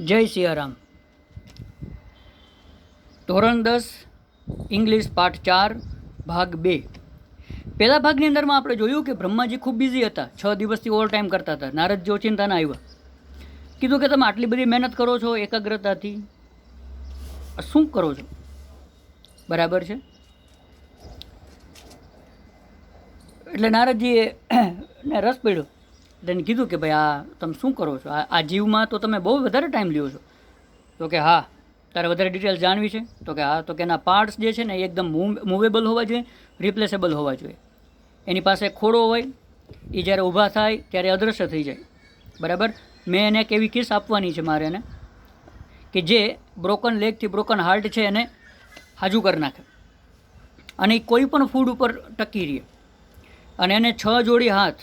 જય સિયારામ. ધોરણ 10 ઇંગ્લિશ પાઠ 4 ભાગ 2. પહેલા ભાગની અંદરમાં આપણે જોયું કે બ્રહ્માજી ખૂબ બિઝી હતા, 6 દિવસથી ઓવર ટાઈમ કરતા હતા. નારદજી ઓચિંતાના આવ્યા, કીધું કે તમે આટલી બધી મહેનત કરો છો એકાગ્રતાથી, શું કરો છો? બરાબર છે. એટલે નારદજીએ ને રસ પડ્યો, તેને કીધું કે ભાઈ આ તમે શું કરો છો? આ જીવમાં તો તમે બહુ વધારે ટાઈમ લ્યો છો. તો કે હા, તારે વધારે ડિટેલ્સ જાણવી છે? તો કે હા. તો કે એના પાર્ટ્સ જે છે ને એ એકદમ મૂવેબલ હોવા જોઈએ, રિપ્લેસેબલ હોવા જોઈએ. એની પાસે ખોડો હોય, એ જ્યારે ઊભા થાય ત્યારે અદૃશ્ય થઈ જાય. બરાબર. મેં એને એક એવી કિસ આપવાની છે મારે એને, કે જે બ્રોકન લેગથી બ્રોકન હાર્ટ છે એને હાજુ કરી નાખે, અને એ કોઈ પણ ફૂડ ઉપર ટકી રહે. અને એને 6 જોડી હાથ,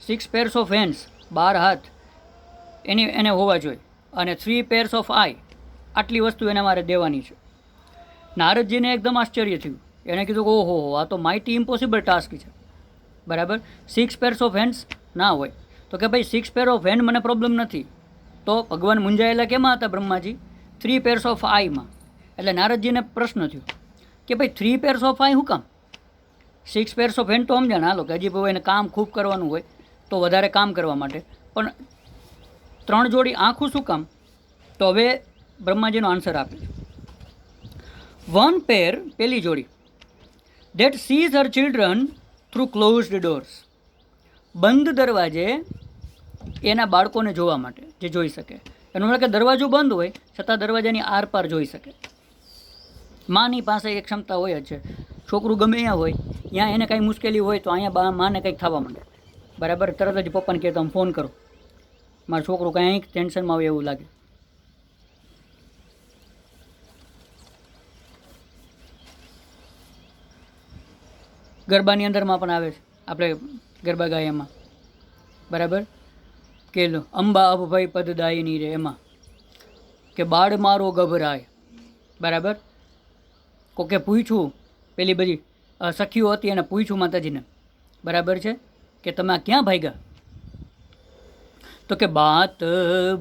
6 pairs of hands, 12 હાથ એને હોવા જોઈએ, અને 3 pairs of આઈ, આટલી વસ્તુ એને મારે દેવાની છે. નારદજીને એકદમ આશ્ચર્ય થયું. એણે કીધું કે ઓહો, આ તો માઇટી ઇમ્પોસિબલ ટાસ્ક છે. બરાબર. 6 pairs of hands ના હોય. તો કે ભાઈ 6 pair of hand મને પ્રોબ્લેમ નથી. તો ભગવાન મૂંઝાયેલા કેમાં હતા બ્રહ્માજી? 3 pairs of આઈમાં. એટલે નારદજીને પ્રશ્ન થયો કે ભાઈ 3 pairs of આઈ શું કામ? 6 pairs of hand તો સમજાણ, હાલો કે હજી ભાઈ એને કામ ખૂબ કરવાનું હોય તો વધારે કામ કરવા માટે, પણ 3 જોડી આંખું શું કામ? તો હવે બ્રહ્માજીનો આન્સર આપે છે. 1 pair, પહેલી જોડી, that sees her children through closed doors, બંધ દરવાજે એના બાળકોને જોવા માટે, જે જોઈ શકે. એનો મતલબ કે દરવાજો બંધ હોય છતાં દરવાજાની આરપાર જોઈ શકે. માની પાસે એક ક્ષમતા હોય જ છે. છોકરું ગમે અહીંયા હોય, ત્યાં એને કાંઈ મુશ્કેલી હોય તો અહીંયા માને કંઈક થવા માંડે. બરાબર. તરત જ પપ્પાને કહે તમે ફોન કરો, મારું છોકરું કાંઈ ટેન્શનમાં આવે એવું લાગે. ગરબાની અંદરમાં પણ આવે છે, આપણે ગરબા ગાય એમાં. બરાબર. કે અંબા અભભાઈ પદદાયની રે, એમાં કે બાળ મારો ગભરાય. બરાબર. કોકે પૂછ્યું, પેલી બધી સખીઓ હતી એને પૂછ્યું માતાજીને, બરાબર છે, કે તમે આ ક્યાં ભાગ્યા? તો કે બાત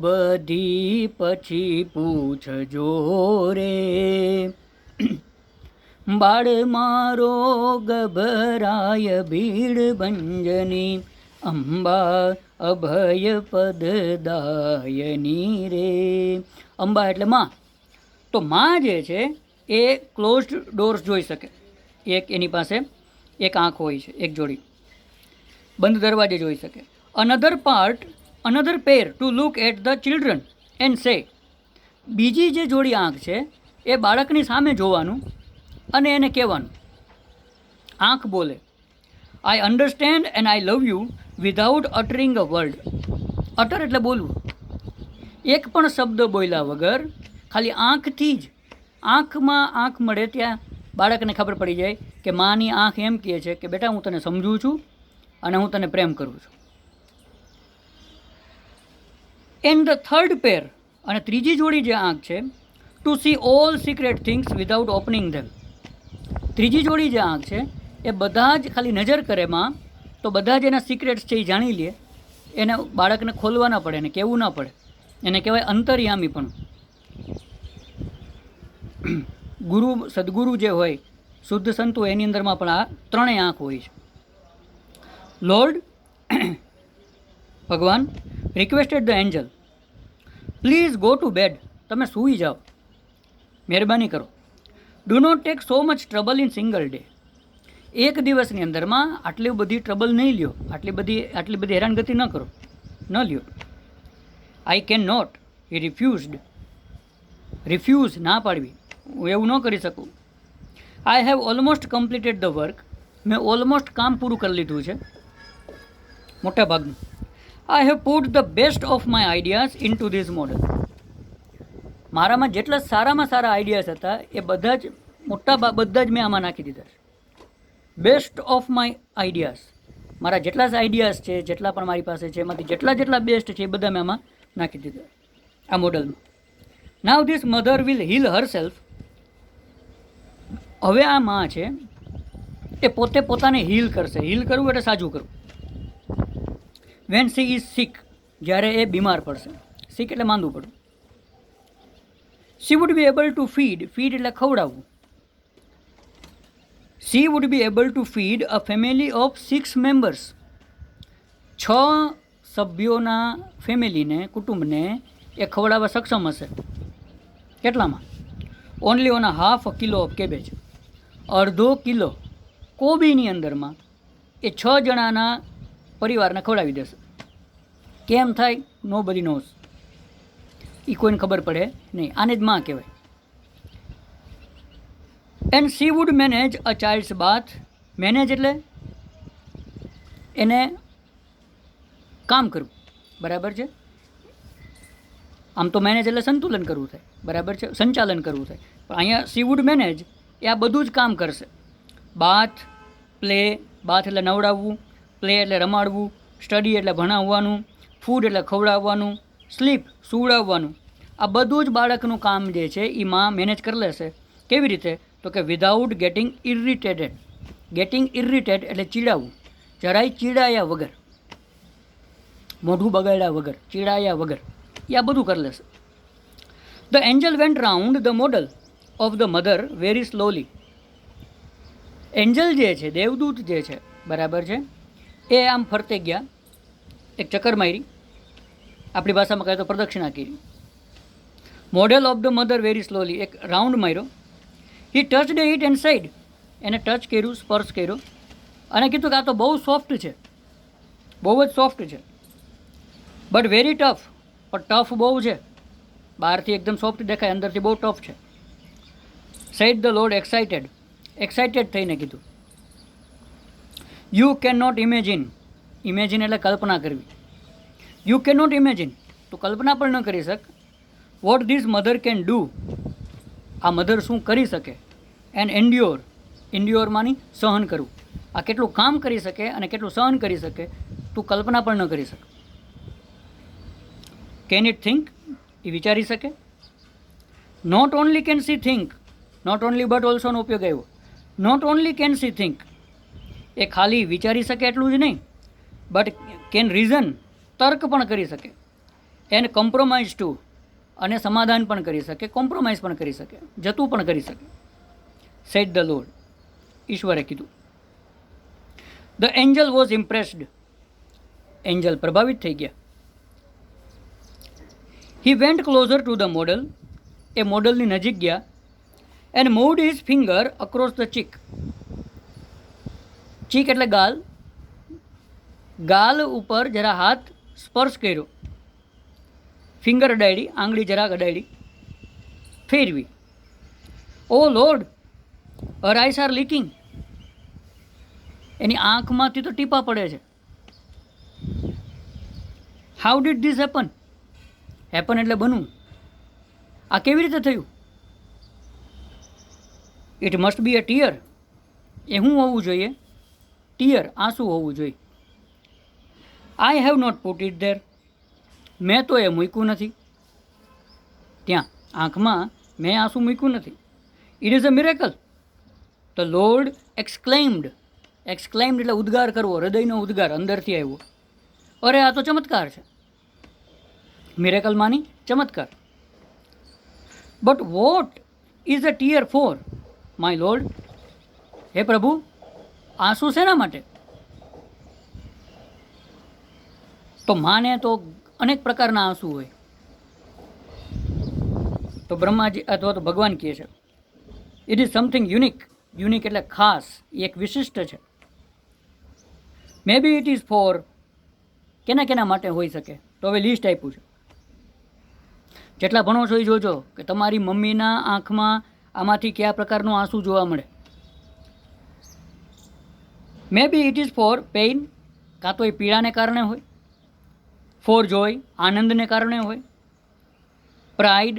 બધી પછી પૂછજો રે, બાળ મારો ગભરાય ભીડ ભંજની, અંબા અભય પદદાયની રે. અંબા એટલે માં. તો માં જે છે એ ક્લોઝડ ડોર્સ જોઈ શકે. એક એની પાસે એક આંખ હોય છે, એક જોડી બંધ દરવાજે જોઈ શકે. Another part, another pair to look at the children and say, બીજી જે જોડી આંખ છે એ બાળકની સામે જોવાનું અને એને કહેવાનું. આંખ બોલે, I understand and I love you without uttering a word. Utter એટલે બોલવું. એક પણ શબ્દ બોલ્યા વગર, ખાલી આંખથી જ, આંખમાં આંખ મળે ત્યાં બાળકને ખબર પડી જાય કે માની આંખ એમ કહે છે કે બેટા હું તને સમજું છું અને હું તને પ્રેમ કરું છું. એન્ડ ધ થર્ડ પેર, અને ત્રીજી જોડી જે આંખ છે, to see all secret things without opening them. ત્રીજી જોડી જે આંખ છે એ બધા જ ખાલી નજર કરે માં તો બધા જ એના સિક્રેટ્સ છે એ જાણી લે. એને બાળકને ખોલવા ના પડે, એને કહેવું ના પડે. એને કહેવાય અંતર્યામી પણ. ગુરુ, સદગુરુ જે હોય, શુદ્ધ સંતો, એની અંદરમાં પણ આ ત્રણેય આંખ હોય છે. લોર્ડ ભગવાન requested the angel, please go to bed, તમે સૂઈ જાઓ, મહેરબાની કરો. Do not take so much trouble in single day, એક દિવસની અંદરમાં આટલી બધી ટ્રબલ નહીં લ્યો, આટલી બધી હેરાનગતિ ન કરો, ન લ્યો. I can not, he refused, refuse, ના પાડવી, હું એવું ન કરી શકું. I have almost completed the work, મેં ઓલમોસ્ટ કામ પૂરું કરી લીધું છે, મોટા ભાગનું. I have put the best of my ideas in to this model, મારામાં જેટલા સારામાં સારા આઈડિયાઝ હતા એ બધા જ બધા જ મેં આમાં નાખી દીધા છે. બેસ્ટ ઓફ માય આઈડિયાઝ, મારા જેટલા આઈડિયાઝ છે, જેટલા પણ મારી પાસે છે, એમાંથી જેટલા બેસ્ટ છે એ બધા મેં આમાં નાખી દીધા આ મોડલમાં. Now this mother will heal herself, હવે આ માં છે એ પોતે પોતાને હીલ કરશે. હીલ કરવું એટલે સાજું કરવું. વેન સી ઇઝ સિક, જ્યારે એ બીમાર પડશે. સિક એટલે માંદું પડવું. She would be able to feed એટલે ખવડાવવું. She would be able to feed a family of 6 members. 6 સભ્યોના ફેમિલીને, કુટુંબને એ ખવડાવવા સક્ષમ હશે. કેટલામાં? Only on half a kilo of cabbage. અડધો કિલો કોબીની અંદરમાં એ 6 જણાના પરિવારને ખવડાવી દેશે. કેમ થાય? નો બધી નોઝ. એ કોઈને ખબર પડે નહીં. આને જ માં કહેવાય. And she would manage a childs bath. Manage એટલે એને કામ કરવું, બરાબર છે. આમ તો મેનેજ એટલે સંતુલન કરવું થાય, બરાબર છે, સંચાલન કરવું થાય. પણ અહીંયા સી વુડ મેનેજ એ આ બધું જ કામ કરશે. બાથ, પ્લે, બાથ એટલે નવડાવવું, પ્લે એટલે રમાડવું, સ્ટડી એટલે ભણાવવાનું, ફૂડ એટલે ખવડાવવાનું, સ્લીપ સુવડાવવાનું. આ બધું જ બાળકનું કામ જે છે એ માં મેનેજ કરી લેશે. કેવી રીતે? તો કે વિધાઉટ ગેટિંગ ઇરિટેટેડ. ગેટિંગ ઇરિટેડ એટલે ચીડાવવું, જરાય ચીડાયા વગર, મોઢું બગાડ્યા વગર, ચીડાયા વગર. એ આ બધું કરી લેશે. The Angel vent round the model of the mother very slowly. Angel જે છે, દેવદૂત જે છે, બરાબર છે, એ આમ ફરતે ગયા, એક ચક્કર મારી, આપણી ભાષામાં કહે તો પ્રદક્ષિણા કરી. Model of the mother very slowly, એક રાઉન્ડ માર્યો. હી ટચડ ઇટ એન્ડ સાઇડ. એને ટચ કર્યું, સ્પર્શ કર્યો અને કીધું કે આ તો બહુ સોફ્ટ છે, બહુ જ સોફ્ટ છે. But very tough. પણ ટફ બહુ છે. બહારથી એકદમ સોફ્ટ દેખાય, અંદરથી બહુ ટફ છે. Said the lord excited. Excited થઈને કીધું. You can not imagine. Imagine એટલે કલ્પના કરવી. You can not imagine. તું કલ્પના પણ ન કરી શક. What this mother can do. આ મધર શું કરી શકે. એન્ડ એન્ડ્યોર. એન્ડ્યોર માની સહન કરવું. આ કેટલું કામ કરી શકે અને કેટલું સહન કરી શકે, તું કલ્પના પણ ન કરી શકે. Can it think. એ વિચારી શકે. Not only can see think. Not only but ઓલ્સોનો ઉપયોગ આવ્યો. Not only can see think. એ ખાલી વિચારી શકે એટલું જ નહીં, બટ કેન રીઝન. તર્ક પણ કરી શકે. And compromise too. અને સમાધાન પણ કરી શકે, કોમ્પ્રોમાઇઝ પણ કરી શકે, જતું પણ કરી શકે. Said the lord. ઈશ્વરે કીધું. The angel was impressed. Angel પ્રભાવિત થઈ ગયા. He went closer to the model. એ મોડલની નજીક ગયા. And moved his finger across the cheek. Cheek એટલે ગાલ. ગાલ ઉપર જરા હાથ સ્પર્શ કર્યો. ફિંગર અડાડી, આંગળી જરાક અડાડી, ફેરવી. Oh lord, her eyes are leaking. એની આંખમાંથી તો ટીપા પડે છે. How did this happen. Happen એટલે બનવું. આ કેવી રીતે થયું. It must be a tear. એ શું હોવું જોઈએ? ટીયર, આંસુ હોવું જોઈએ. I have not put it there. મેં તો એ મૂક્યું નથી ત્યાં, આંખમાં મેં આંસુ મૂક્યું નથી. It is a miracle. The lord exclaimed. Exclaimed એટલે ઉદ્ગાર કરવો, હૃદયનો ઉદ્ગાર અંદરથી આવ્યો. અરે આ તો ચમત્કાર છે. મિરેકલ માની ચમત્કાર. But what is a tear for my lord. હે પ્રભુ, આંસુ શેના માટે? તો માને તો અનેક પ્રકારના આંસુ હોય. તો બ્રહ્માજી અથવા તો ભગવાન કહે છે it is something unique. Unique એટલે ખાસ, એક વિશિષ્ટ છે. મે બી ઇટ ઇઝ ફોર. કેના કેના માટે હોઈ શકે? તો હવે લિસ્ટ આપ્યું છે. જેટલા ભણો છો એ જોજો કે તમારી મમ્મીના આંખમાં આમાંથી કયા પ્રકારનું આંસુ જોવા મળે. મે B it is four pain. કાં તો એ પીડાને કારણે હોય. ફોર જોય, આનંદને કારણે હોય. પ્રાઇડ,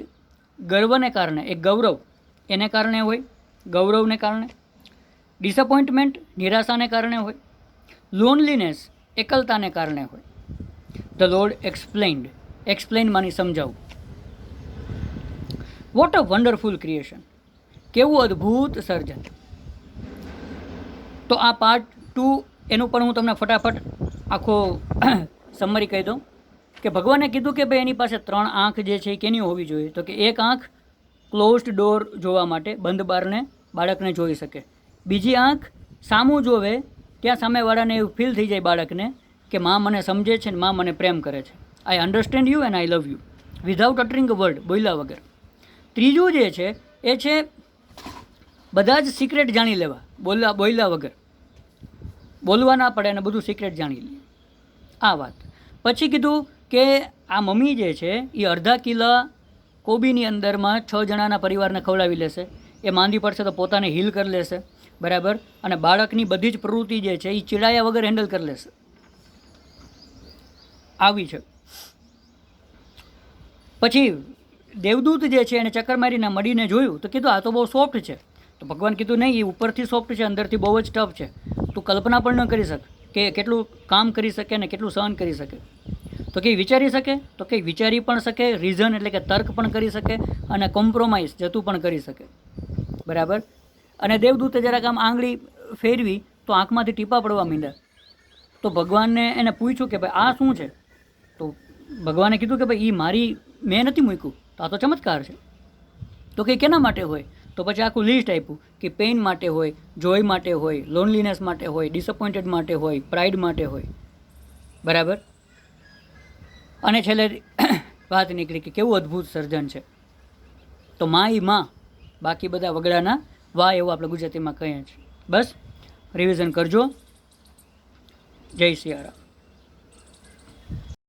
ગર્વને કારણે, એક ગૌરવ એને કારણે હોય, ગૌરવને કારણે. ડિસઅપોઇન્ટમેન્ટ, નિરાશાને કારણે હોય. લોનલીનેસ, એકલતાને કારણે હોય. The lord explained. એક્સપ્લેન માની સમજાવું. What a wonderful creation. કેવું અદ્ભુત સર્જન. તો આ પાર્ટ 2 એનું પણ હું તમને ફટાફટ આખો સમરી કહી દઉં કે ભગવાને કીધું કે ભાઈ એની પાસે 3 આંખ જે છે એ કેની હોવી જોઈએ? તો કે એક આંખ ક્લોઝડ ડોર જોવા માટે, બંધ બારને બાળકને જોઈ શકે. બીજી આંખ સામું જોવે ત્યાં સામેવાળાને એવું ફીલ થઈ જાય બાળકને કે માં મને સમજે છે ને માં મને પ્રેમ કરે છે. I understand you and I love you, without uttering a word, બોલ્યા વગર. ત્રીજું જે છે એ છે બધા જ સિક્રેટ જાણી લેવા, બોલ્યા વગર, બોલવા ના પડે અને બધું સિક્રેટ જાણી લે, આ વાત. પછી કીધું કે આ મમ્મી જે છે એ અડધા કિલા કોબીની અંદરમાં 6 જણાના પરિવારને ખવડાવી લેશે. એ માંદી પડશે તો પોતાને હીલ કરી લેશે, બરાબર. અને બાળકની બધી જ પ્રવૃત્તિ જે છે એ ચીડાયા વગર હેન્ડલ કરી લેશે. આવી છે. પછી દેવદૂત જે છે એને ચક્કર મારીને મડીને જોયું તો કીધું આ તો બહુ સોફ્ટ છે. તો ભગવાન કીધું નહીં, એ ઉપરથી સોફ્ટ છે, અંદરથી બહુ જ ટફ છે. તું કલ્પના પણ ન કરી શક કે કેટલું કામ કરી શકે ને કેટલું સહન કરી શકે. તો કંઈ વિચારી શકે? તો કંઈ વિચારી પણ શકે, રીઝન એટલે કે તર્ક પણ કરી શકે, અને કોમ્પ્રોમાઇઝ જતું પણ કરી શકે, બરાબર. અને દેવદૂતે જરાક આમ આંગળી ફેરવી તો આંખમાંથી ટીપા પડવા માંડ્યા. તો ભગવાનને એને પૂછ્યું કે ભાઈ આ શું છે? તો ભગવાને કીધું કે ભાઈ મેં નથી મૂક્યું, તો આ તો ચમત્કાર છે. તો કંઈ કેના માટે હોય? તો પછી આખું લિસ્ટ આપ્યું કે પેઇન માટે હોય, જોય માટે હોય, લોનલીનેસ માટે હોય, ડિસઅપોઇન્ટેડ માટે હોય, પ્રાઇડ માટે હોય, બરાબર. અને છેલ્લે વાત નીકળી કે કેવું અદ્ભુત સર્જન છે. તો માં, બાકી બધા વગડાના વાહ, એવું આપણે ગુજરાતીમાં કહીએ છીએ. બસ રિવિઝન કરજો. જય સિયારામ.